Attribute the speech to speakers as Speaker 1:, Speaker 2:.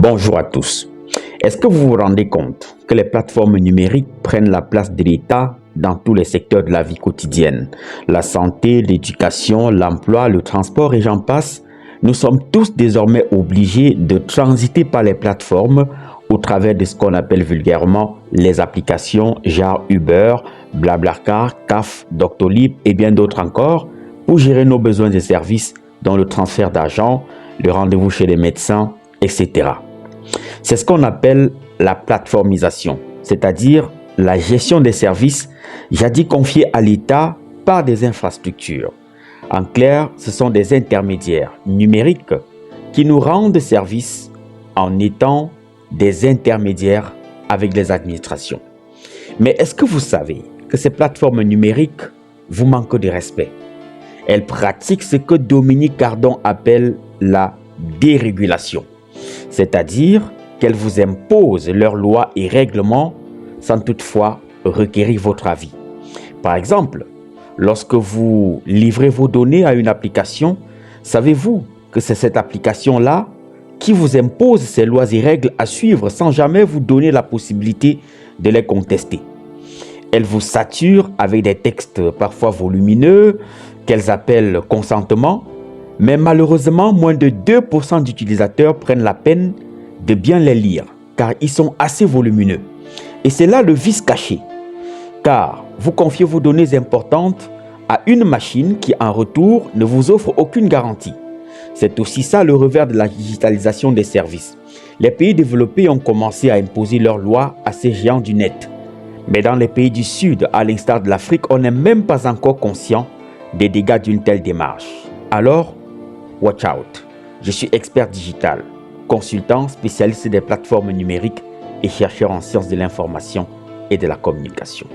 Speaker 1: Bonjour à tous. Est-ce que vous vous rendez compte que les plateformes numériques prennent la place de l'État dans tous les secteurs de la vie quotidienne? La santé, l'éducation, l'emploi, le transport et j'en passe. Nous sommes tous désormais obligés de transiter par les plateformes au travers de ce qu'on appelle vulgairement les applications genre Uber, Blablacar, CAF, Doctolib et bien d'autres encore pour gérer nos besoins de services dont le transfert d'argent, le rendez-vous chez les médecins, etc. C'est ce qu'on appelle la plateformisation, c'est-à-dire la gestion des services jadis confiés à l'État par des infrastructures. En clair, ce sont des intermédiaires numériques qui nous rendent service en étant des intermédiaires avec les administrations. Mais est-ce que vous savez que ces plateformes numériques vous manquent de respect? Elles pratiquent ce que Dominique Cardon appelle la dérégulation, c'est-à-dire qu'elles vous imposent leurs lois et règlements sans toutefois requérir votre avis. Par exemple, lorsque vous livrez vos données à une application, savez-vous que c'est cette application-là qui vous impose ces lois et règles à suivre sans jamais vous donner la possibilité de les contester? Elle vous sature avec des textes parfois volumineux qu'elles appellent consentement, mais malheureusement, moins de 2% d'utilisateurs prennent la peine de bien les lire, car ils sont assez volumineux. Et c'est là le vice caché, car vous confiez vos données importantes à une machine qui, en retour, ne vous offre aucune garantie. C'est aussi ça le revers de la digitalisation des services. Les pays développés ont commencé à imposer leurs lois à ces géants du net. Mais dans les pays du Sud, à l'instar de l'Afrique, on n'est même pas encore conscient des dégâts d'une telle démarche. Alors, watch out. Je suis expert digital, consultant spécialiste des plateformes numériques et chercheur en sciences de l'information et de la communication.